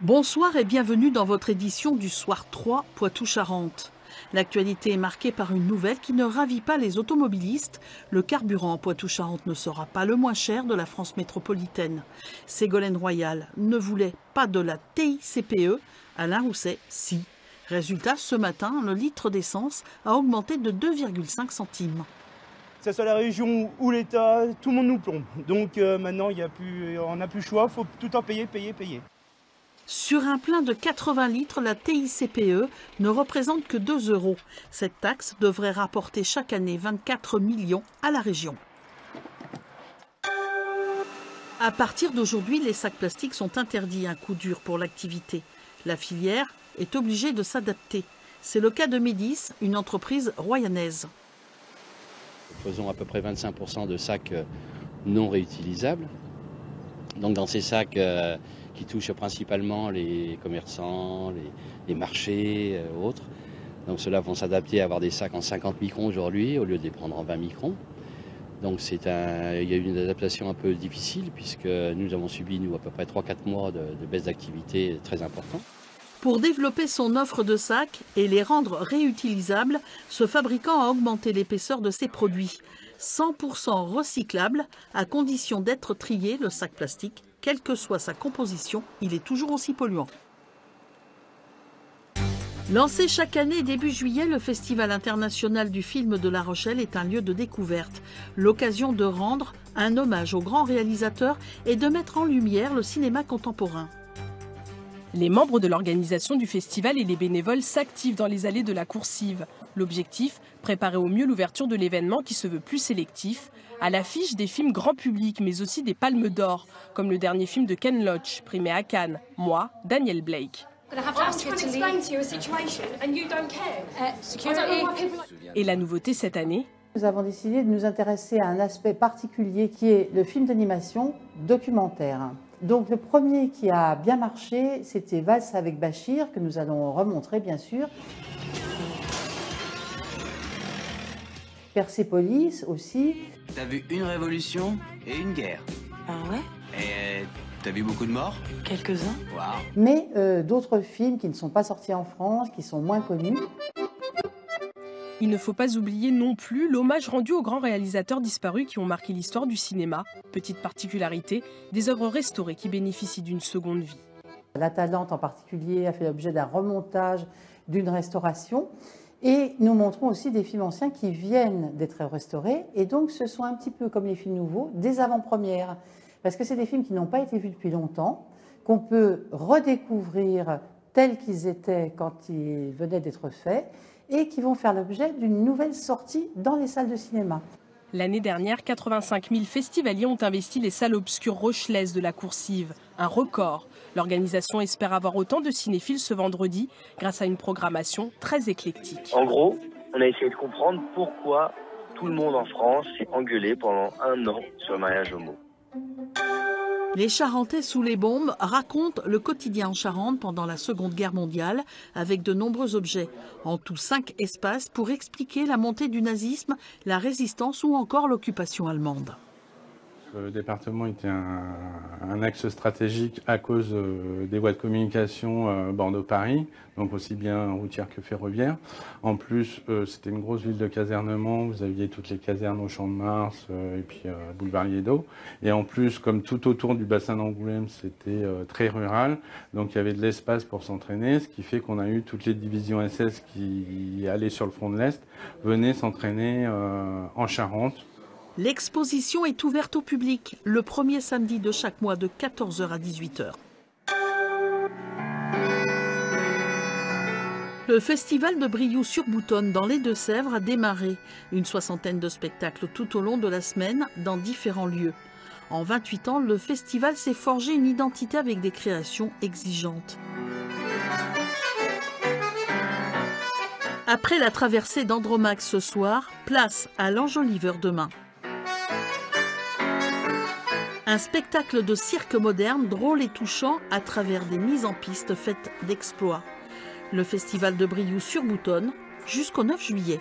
Bonsoir et bienvenue dans votre édition du Soir 3 Poitou-Charentes. L'actualité est marquée par une nouvelle qui ne ravit pas les automobilistes. Le carburant en Poitou-Charentes ne sera pas le moins cher de la France métropolitaine. Ségolène Royal ne voulait pas de la TICPE, Alain Rousset, si. Résultat, ce matin, le litre d'essence a augmenté de 2,5 centimes. Que ce soit la région ou l'État, tout le monde nous plombe. Donc maintenant, on n'a plus le choix, il faut tout en payer. Sur un plein de 80 litres, la TICPE ne représente que 2 €. Cette taxe devrait rapporter chaque année 24 millions à la région. À partir d'aujourd'hui, les sacs plastiques sont interdits, un coup dur pour l'activité. La filière est obligée de s'adapter. C'est le cas de Médis, une entreprise royanaise. Nous faisons à peu près 25% de sacs non réutilisables. Donc dans ces sacs qui touchent principalement les commerçants, les marchés, autres. Donc ceux-là vont s'adapter à avoir des sacs en 50 microns aujourd'hui au lieu de les prendre en 20 microns. Donc il y a eu une adaptation un peu difficile puisque nous avons subi à peu près 3-4 mois de baisse d'activité très importante. Pour développer son offre de sacs et les rendre réutilisables, ce fabricant a augmenté l'épaisseur de ses produits. 100% recyclable, à condition d'être trié, le sac plastique, quelle que soit sa composition, il est toujours aussi polluant. Lancé chaque année début juillet, le Festival international du film de La Rochelle est un lieu de découverte. L'occasion de rendre un hommage aux grands réalisateurs et de mettre en lumière le cinéma contemporain. Les membres de l'organisation du festival et les bénévoles s'activent dans les allées de la coursive. L'objectif, préparer au mieux l'ouverture de l'événement qui se veut plus sélectif, à l'affiche des films grand public mais aussi des palmes d'or, comme le dernier film de Ken Loach, primé à Cannes, Moi, Daniel Blake. Et la nouveauté cette année ? Nous avons décidé de nous intéresser à un aspect particulier qui est le film d'animation documentaire. Donc le premier qui a bien marché, c'était Valse avec Bachir, que nous allons remontrer bien sûr. Persépolis aussi. T'as vu une révolution et une guerre. Ah ouais? Et t'as vu beaucoup de morts? Quelques-uns. Waouh. Mais d'autres films qui ne sont pas sortis en France, qui sont moins connus. Il ne faut pas oublier non plus l'hommage rendu aux grands réalisateurs disparus qui ont marqué l'histoire du cinéma. Petite particularité, des œuvres restaurées qui bénéficient d'une seconde vie. La Talente en particulier a fait l'objet d'un remontage, d'une restauration. Et nous montrons aussi des films anciens qui viennent d'être restaurés. Et donc ce sont un petit peu comme les films nouveaux, des avant-premières. Parce que c'est des films qui n'ont pas été vus depuis longtemps, qu'on peut redécouvrir tels qu'ils étaient quand ils venaient d'être faits, et qui vont faire l'objet d'une nouvelle sortie dans les salles de cinéma. L'année dernière, 85 000 festivaliers ont investi les salles obscures rochelaises de la coursive, un record. L'organisation espère avoir autant de cinéphiles ce vendredi grâce à une programmation très éclectique. En gros, on a essayé de comprendre pourquoi tout le monde en France s'est engueulé pendant 1 an sur le mariage homo. Les Charentais sous les bombes racontent le quotidien en Charente pendant la Seconde Guerre mondiale avec de nombreux objets. En tout 5 espaces pour expliquer la montée du nazisme, la résistance ou encore l'occupation allemande. Le département était un axe stratégique à cause des voies de communication Bordeaux-Paris, donc aussi bien routière que ferroviaire. En plus, c'était une grosse ville de casernement, vous aviez toutes les casernes au Champ de Mars et puis boulevard Liédo. Et en plus, comme tout autour du bassin d'Angoulême, c'était très rural, donc il y avait de l'espace pour s'entraîner, ce qui fait qu'on a eu toutes les divisions SS qui allaient sur le front de l'Est, venaient s'entraîner en Charente. L'exposition est ouverte au public le premier samedi de chaque mois de 14 h à 18 h. Le festival de Brioux-sur-Boutonne dans les Deux-Sèvres a démarré. Une 60aine de spectacles tout au long de la semaine dans différents lieux. En 28 ans, le festival s'est forgé une identité avec des créations exigeantes. Après la traversée d'Andromaque ce soir, place à l'enjoliveur demain. Un spectacle de cirque moderne, drôle et touchant à travers des mises en piste faites d'exploits. Le festival de Brioux-sur-Boutonne jusqu'au 9 juillet.